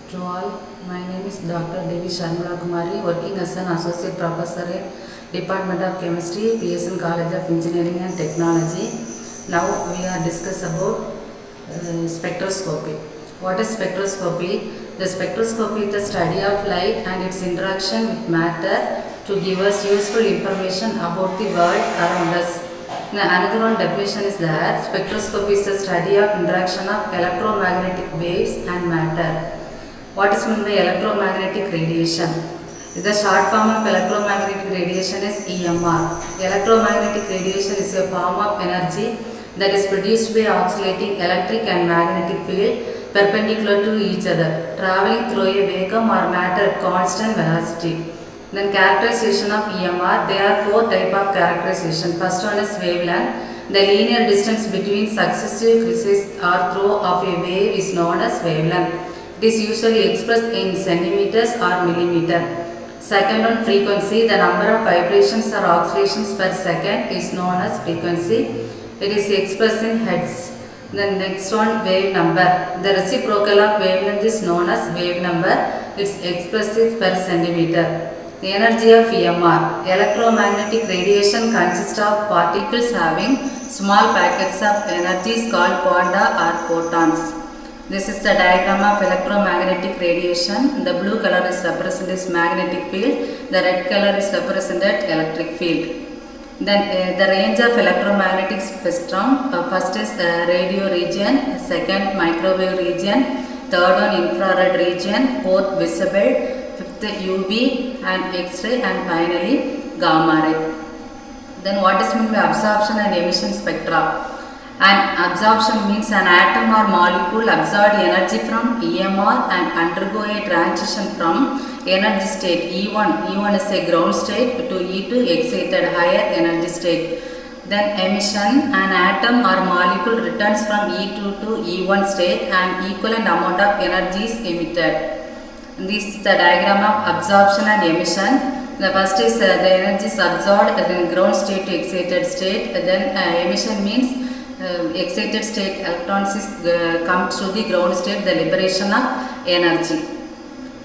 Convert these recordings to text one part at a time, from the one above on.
to all. My name is Dr.D.V.Sharmila Kumari, working as an Associate Professor in Department of Chemistry, PSN College of Engineering and Technology. Now we are discuss about spectroscopy. What is spectroscopy? The spectroscopy is the study of light and its interaction with matter to give us useful information about the world around us. Another one definition is that spectroscopy is the study of interaction of electromagnetic waves and matter. What is meant by electromagnetic radiation? The short form of electromagnetic radiation is EMR. Electromagnetic radiation is a form of energy that is produced by oscillating electric and magnetic field perpendicular to each other, traveling through a vacuum or matter at constant velocity. Then characterization of EMR, there are four types of characterization. First one is wavelength. The linear distance between successive crises or throw of a wave is known as wavelength. It is usually expressed in centimeters or millimeter. Second one, frequency. The number of vibrations or oscillations per second is known as frequency. It is expressed in hertz. The next one, wave number. The reciprocal of wavelength is known as wave number. It is expressed per centimeter. The energy of EMR. Electromagnetic radiation consists of particles having small packets of energies called quanta or photons. This is the diagram of electromagnetic radiation. The blue color is represented as magnetic field. The red color is represented electric field. Then the range of electromagnetic spectrum. First is radio region, second microwave region, third one infrared region, fourth visible, fifth UV and X-ray, and finally gamma ray. Then what is meant by absorption and emission spectra? An absorption means an atom or molecule absorb energy from EMR and undergo a transition from energy state E1 is a ground state, to E2 excited higher energy state. Then emission, an atom or molecule returns from E2 to E1 state and equivalent amount of energy is emitted. This is the diagram of absorption and emission. The first is the energy is absorbed in ground state to excited state. Then emission means excited state electrons come to the ground state, the liberation of energy.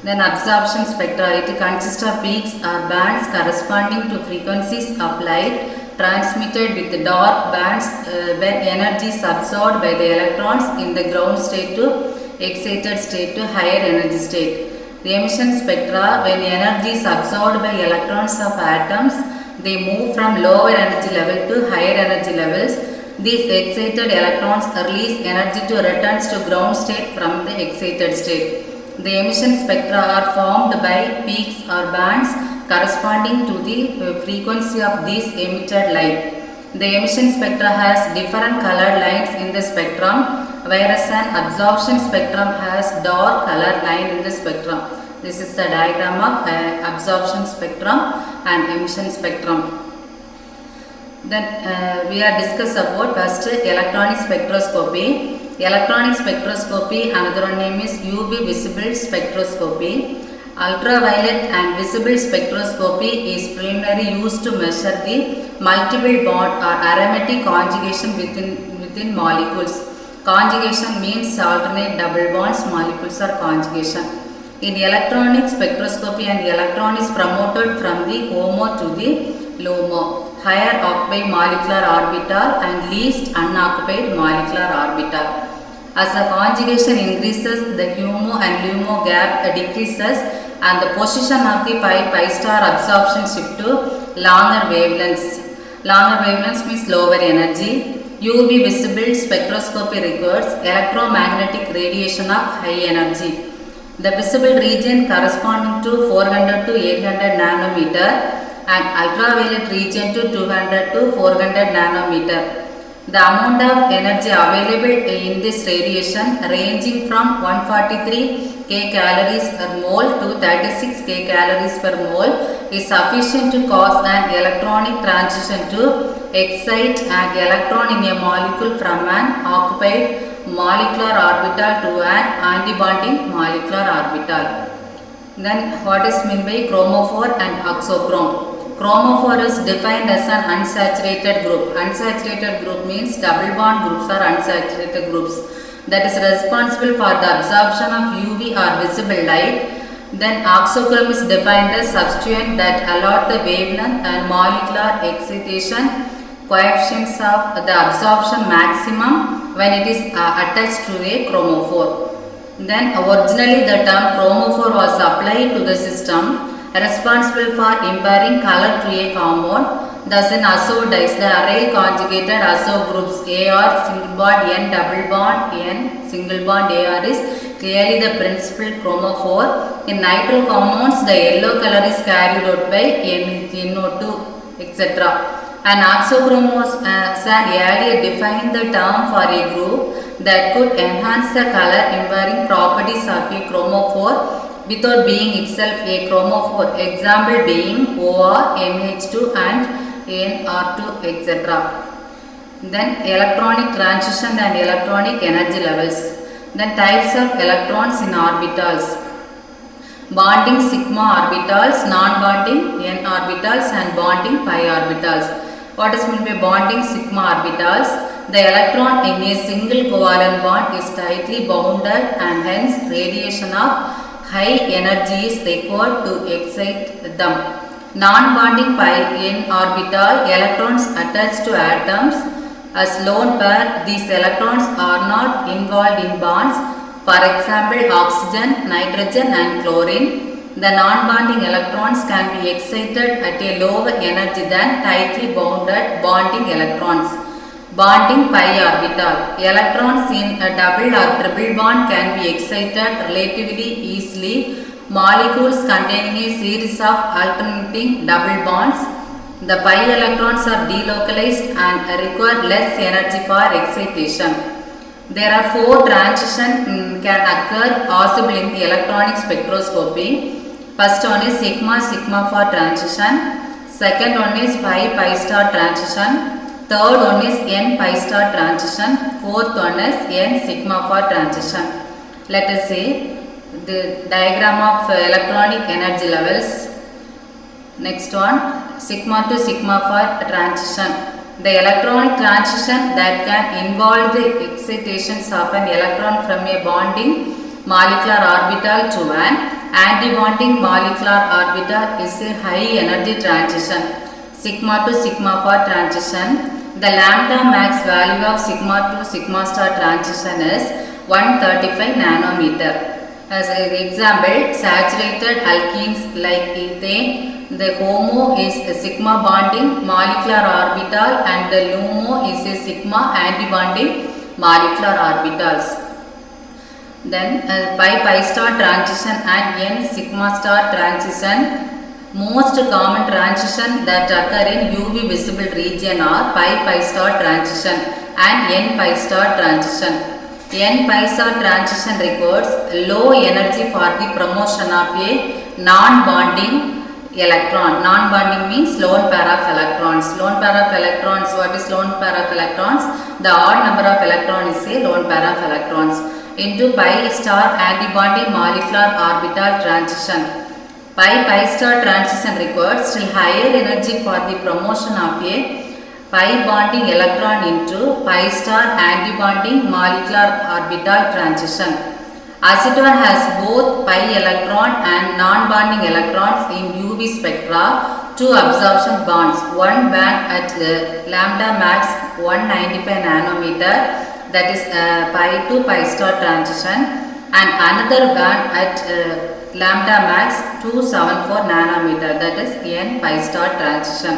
Then absorption spectra, it consists of peaks or bands corresponding to frequencies of light transmitted with dark bands when energy is absorbed by the electrons in the ground state to excited state to higher energy state. The emission spectra, when energy is absorbed by electrons of atoms, they move from lower energy level to higher energy levels. These excited electrons release energy to return to ground state from the excited state. The emission spectra are formed by peaks or bands corresponding to the frequency of these emitted light. The emission spectra has different colored lines in the spectrum, whereas an absorption spectrum has dark colored line in the spectrum. This is the diagram of absorption spectrum and emission spectrum. Then we are discuss about first electronic spectroscopy. Electronic spectroscopy, another one name is UV visible spectroscopy. Ultraviolet and visible spectroscopy is primarily used to measure the multiple bond or aromatic conjugation within molecules. Conjugation means alternate double bonds, molecules are conjugation. In electronic spectroscopy, an electron is promoted from the HOMO to the LUMO. Higher occupied molecular orbital and least unoccupied molecular orbital. As the conjugation increases, the HOMO and LUMO gap decreases and the position of the pi star absorption shift to longer wavelengths. Longer wavelengths means lower energy. UV visible spectroscopy records electromagnetic radiation of high energy. The visible region corresponding to 400 to 800 nanometer and ultraviolet region to 200 to 400 nanometer. The amount of energy available in this radiation ranging from 143 kcals per mole to 36 kcals per mole is sufficient to cause an electronic transition to excite an electron in a molecule from an occupied molecular orbital to an antibonding molecular orbital. Then what is meant by chromophore and oxochrome? Chromophore is defined as an unsaturated group. Unsaturated group means double bond groups are unsaturated groups. that is responsible for the absorption of UV or visible light. Then oxochrome is defined as substituent that allot the wavelength and molecular excitation coefficients of the absorption maximum when it is attached to a chromophore. Then originally the term chromophore was applied to the system responsible for imparting color to a compound. Thus in azo dyes, the aryl conjugated azo groups AR single bond N double bond N single bond AR is clearly the principal chromophore. In nitro compounds, the yellow color is carried out by NO2, etc. An oxochrome was earlier defined the term for a group that could enhance the color imparting properties of a chromophore without being itself a chromophore. Example being OR, MH2 and NR2, etc. Then electronic transition and electronic energy levels. Then types of electrons in orbitals. Bonding sigma orbitals, non-bonding n orbitals and bonding pi orbitals. What is meant by bonding sigma orbitals? The electron in a single covalent bond is tightly bounded and hence radiation of high energy is required to excite them. Non-bonding pi n orbital, electrons attached to atoms as lone pair. These electrons are not involved in bonds. For example, oxygen, nitrogen and chlorine. The non-bonding electrons can be excited at a lower energy than tightly bounded bonding electrons. Bonding pi orbital. Electrons in a double or triple bond can be excited relatively easily. Molecules containing a series of alternating double bonds. The pi electrons are delocalized and require less energy for excitation. There are 4 transitions can occur possible in the electronic spectroscopy. First one is sigma for transition. Second one is pi star transition. Third one is n pi star transition. Fourth one is n sigma for transition. Let us see the diagram of electronic energy levels. Next one, sigma to sigma for transition. The electronic transition that can involve the excitations of an electron from a bonding molecular orbital to an anti-bonding molecular orbital is a high energy transition. Sigma to sigma for transition. The lambda max value of sigma to sigma star transition is 135 nanometer. As an example, saturated alkenes like ethane, the HOMO is a sigma bonding molecular orbital and the LUMO is a sigma anti-bonding molecular orbitals. Then pi star transition and n sigma star transition. Most common transition that occur in UV visible region are pi star transition and n pi star transition. N pi star transition requires low energy for the promotion of a non-bonding electron. Non-bonding means lone pair of electrons. Lone pair of electrons, what is lone pair of electrons? The odd number of electrons is a lone pair of electrons. Into pi star antibonding molecular orbital transition. Pi star transition requires still higher energy for the promotion of a pi bonding electron into pi star antibonding molecular orbital transition. Acetone has both pi electron and non-bonding electrons in UV spectra, 2 absorption bonds, one band at lambda max 195 nanometer, that is pi to pi star transition, and another band at lambda max 274 nanometer, that is n pi star transition.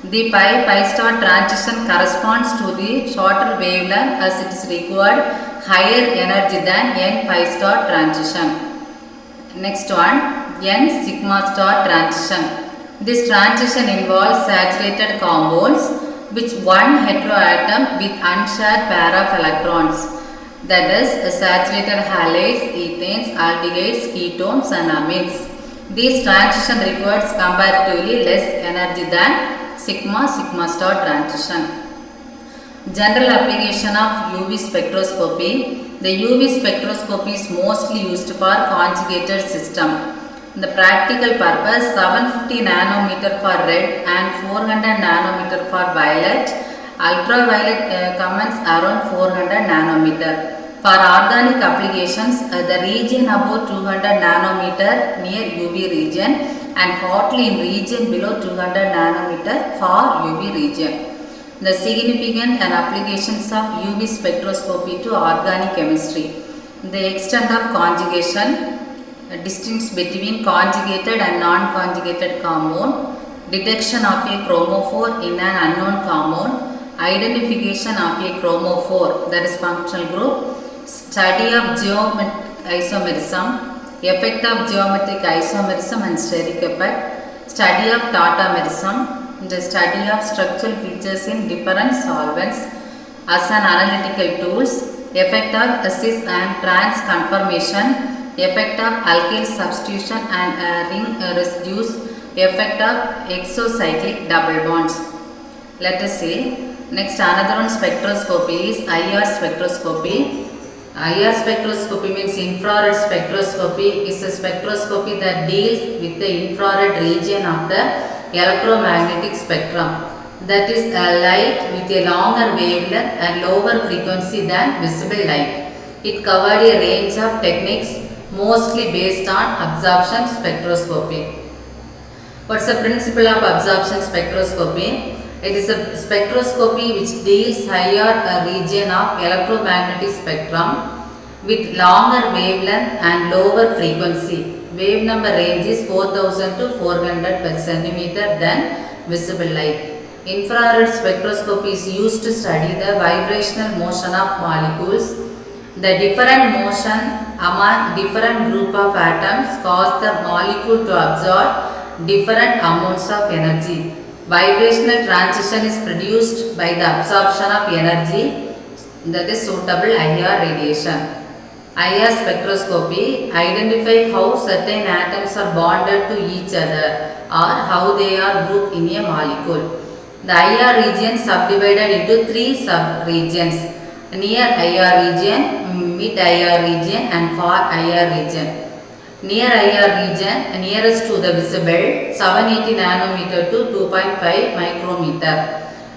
The pi star transition corresponds to the shorter wavelength as it is required higher energy than n pi star transition. Next one, n sigma star transition. This transition involves saturated compounds which one heteroatom with unshared pair of electrons, that is saturated halides, ethanes, aldehydes, ketones and amines. This transition requires comparatively less energy than sigma star transition. General application of UV spectroscopy. The UV spectroscopy is mostly used for conjugated system. The practical purpose, 750 nanometer for red and 400 nanometer for violet. Ultraviolet commences around 400 nanometer. For organic applications, the region above 200 nanometer near UV region and hotly in region below 200 nanometer for UV region. The significant and applications of UV spectroscopy to organic chemistry. The extent of conjugation, distinction between conjugated and non-conjugated compound, detection of a chromophore in an unknown compound, identification of a chromophore, that is functional group, study of geometric isomerism, effect of geometric isomerism and steric effect, study of tautomerism, the study of structural features in different solvents as an analytical tools, effect of cis and trans conformation, effect of alkyl substitution and ring residues, effect of exocyclic double bonds. Let us see. Next, another one spectroscopy is IR spectroscopy. IR spectroscopy means infrared spectroscopy is a spectroscopy that deals with the infrared region of the electromagnetic spectrum. That is a light with a longer wavelength and lower frequency than visible light. It covered a range of techniques mostly based on absorption spectroscopy. What's the principle of absorption spectroscopy? It is a spectroscopy which deals higher region of electromagnetic spectrum with longer wavelength and lower frequency. Wave number range is 4000 to 400 per centimeter than visible light. Infrared spectroscopy is used to study the vibrational motion of molecules. The different motion among different group of atoms cause the molecule to absorb different amounts of energy. Vibrational transition is produced by the absorption of energy, that is suitable IR radiation. IR spectroscopy identify how certain atoms are bonded to each other or how they are grouped in a molecule. The IR region subdivided into three sub-regions: near IR region, mid IR region and far IR region. Near IR region, nearest to the visible, 780 nanometer to 2.5 micrometer.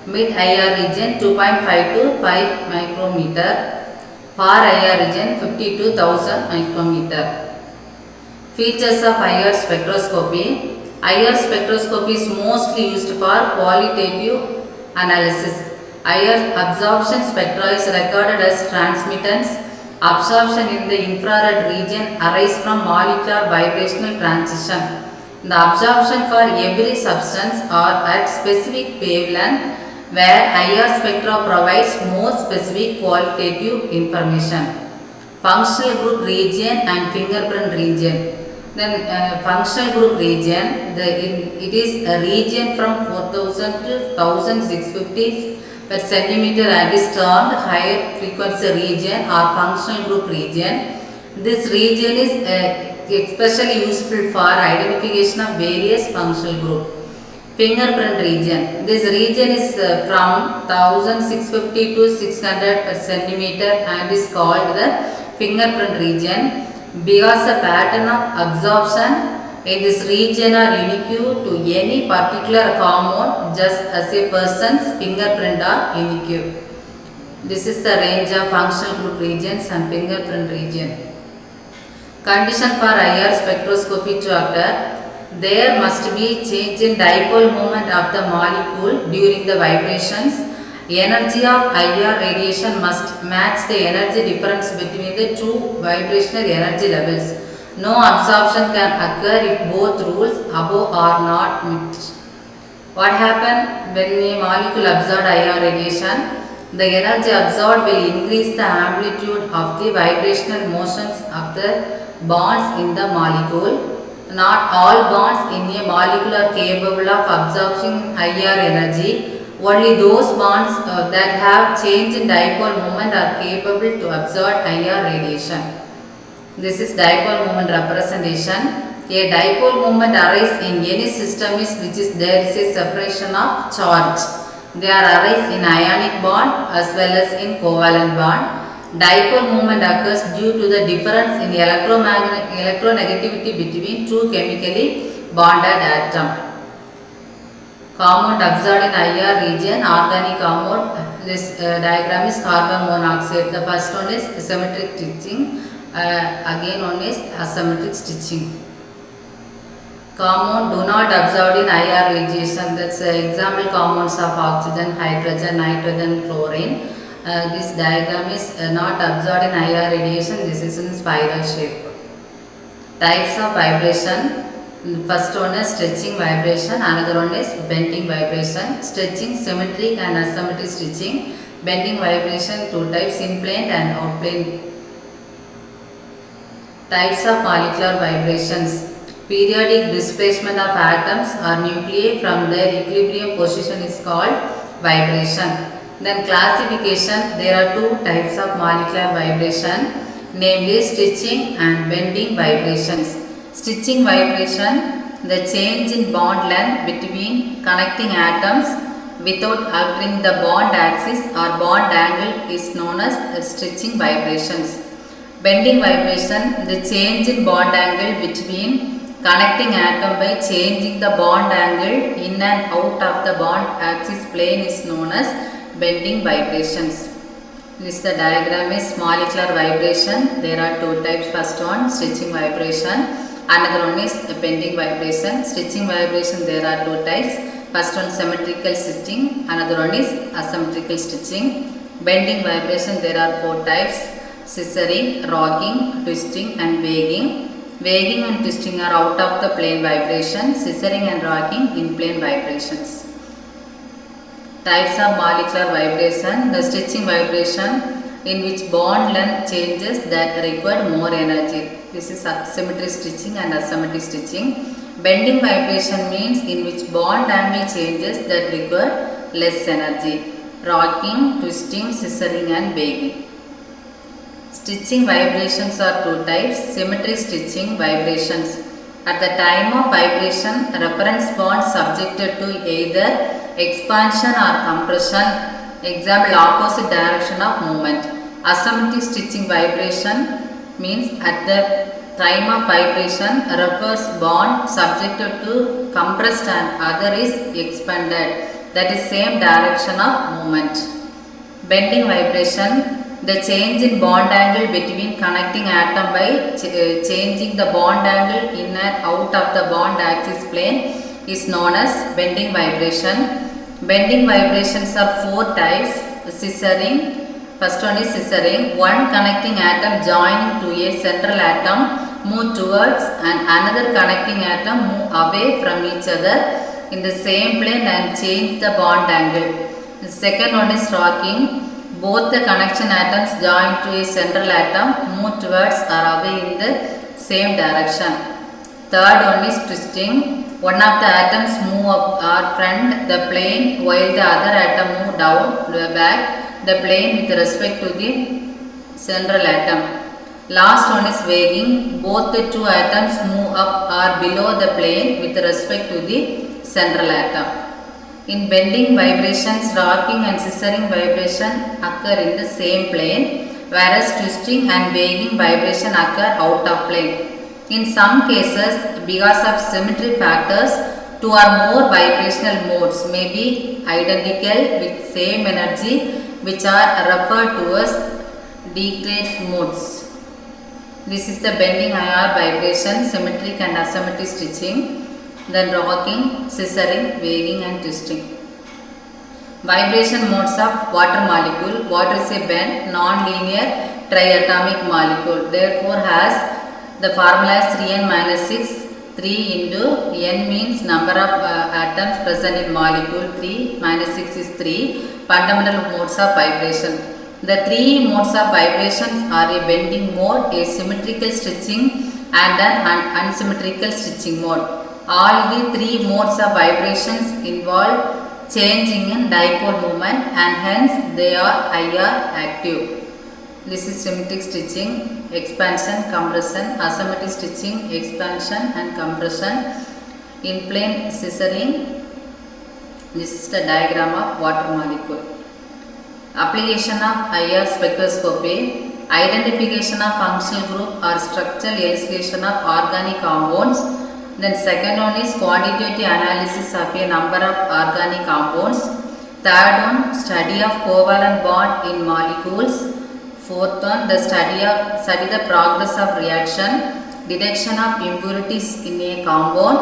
Mid IR region, 2.5 to 5 micrometer. Far IR region, 52,000 micrometer. Features of IR spectroscopy. IR spectroscopy is mostly used for qualitative analysis. IR absorption spectra is recorded as transmittance. Absorption in the infrared region arises from molecular vibrational transition. The absorption for every substance are at specific wavelength, where IR spectra provides more specific qualitative information. Functional group region and fingerprint region. Then functional group region, it is a region from 4000 to 1650 per centimeter and is termed higher frequency region or functional group region. This region is especially useful for identification of various functional groups. Fingerprint region. This region is from 1650 to 600 per centimeter and is called the fingerprint region because the pattern of absorption in this region are unique to any particular compound, just as a person's fingerprint are unique. This is the range of functional group regions and fingerprint region. Condition for IR spectroscopy to occur. There must be change in dipole moment of the molecule during the vibrations. Energy of IR radiation must match the energy difference between the two vibrational energy levels. No absorption can occur if both rules above are not met. What happens when a molecule absorbs IR radiation? The energy absorbed will increase the amplitude of the vibrational motions of the bonds in the molecule. Not all bonds in a molecule are capable of absorbing IR energy. Only those bonds that have change in dipole moment are capable to absorb IR radiation. This is dipole moment representation. A dipole moment arises in any system which is there is a separation of charge. They are arise in ionic bond as well as in covalent bond. Dipole moment occurs due to the difference in electronegativity between two chemically bonded atoms. Compound absorbed in IR region, organic compound This diagram is carbon monoxide. The first one is symmetric stitching, again one is asymmetric stitching. Compound do not absorb in IR radiation. That's example compounds of oxygen, hydrogen, nitrogen, chlorine. This diagram is not absorbed in IR radiation. This is in spiral shape. Types of vibration. First one is stretching vibration, another one is bending vibration. Stretching, symmetric and asymmetric stitching. Bending vibration, two types, in plane and out plane. Types of molecular vibrations. Periodic displacement of atoms or nuclei from their equilibrium position is called vibration. Then classification, there are two types of molecular vibration, namely stitching and bending vibrations. Stitching vibration, the change in bond length between connecting atoms without altering the bond axis or bond angle is known as stitching vibrations. Bending vibration, the change in bond angle between connecting atom by changing the bond angle in and out of the bond axis plane is known as bending vibrations. This the diagram is molecular vibration. There are two types. First one stitching vibration. Another one is bending vibration. Stitching vibration, there are two types. First one symmetrical stitching, another one is asymmetrical stitching. Bending vibration, there are four types: scissoring, rocking, twisting and wagging. Wagging and twisting are out of the plane vibration. Scissoring and rocking in plane vibrations. Types of molecular vibration. The stitching vibration, in which bond length changes that require more energy. This is symmetric stitching and asymmetric stitching. Bending vibration means in which bond angle changes that require less energy. Rocking, twisting, scissoring and wagging. Stitching vibrations are two types. Symmetric stitching vibrations. At the time of vibration, reference bond subjected to either expansion or compression. Example, opposite direction of movement. Asymmetric stitching vibration means at the time of vibration, reverse bond subjected to compressed and other is expanded. That is same direction of movement. Bending vibration, the change in bond angle between connecting atom by changing the bond angle in and out of the bond axis plane is known as bending vibration. Bending vibrations are four types. Scissoring. First one is scissoring. One connecting atom joining to a central atom move towards and another connecting atom move away from each other in the same plane and change the bond angle. The second one is rocking. Both the connection atoms join to a central atom move towards or away in the same direction. Third one is twisting. One of the atoms move up or front the plane while the other atom move down the back the plane with respect to the central atom. Last one is wagging. Both the two atoms move up or below the plane with respect to the central atom. In bending vibrations, rocking and scissoring vibration occur in the same plane, whereas twisting and wagging vibration occur out of plane. In some cases, because of symmetry factors, two or more vibrational modes may be identical with same energy, which are referred to as decreased modes. This is the bending IR vibration, symmetric and asymmetric stitching. Then rocking, scissoring, wagging and twisting. Vibration modes of water molecule. Water is a bent, non-linear, triatomic molecule. Therefore has the formula is 3n minus 6. 3 into n means number of atoms present in molecule. 3 minus 6 is 3. Fundamental modes of vibration. The three modes of vibrations are a bending mode, a symmetrical stitching and an unsymmetrical stitching mode. All the three modes of vibrations involve changing in dipole moment and hence they are IR active. This is symmetric stitching, expansion, compression, asymmetric stitching, expansion and compression. In plane scissoring, this is the diagram of water molecule. Application of IR spectroscopy, identification of functional group or structural elucidation of organic compounds. Then second one is quantitative analysis of a number of organic compounds. Third one, study of covalent bond in molecules. Fourth one, the study the progress of reaction, detection of impurities in a compound,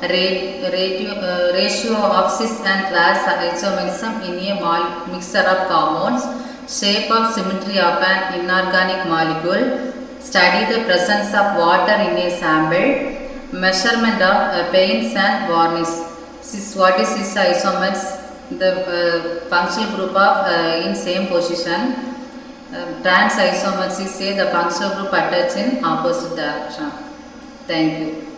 ratio of cis and class isomerism in a mixture of compounds, shape of symmetry of an inorganic molecule, study the presence of water in a sample, measurement of paints and varnish. What is cis isomers? The functional group of in same position. Trans isomers is say the functional group attached in opposite direction. Thank you.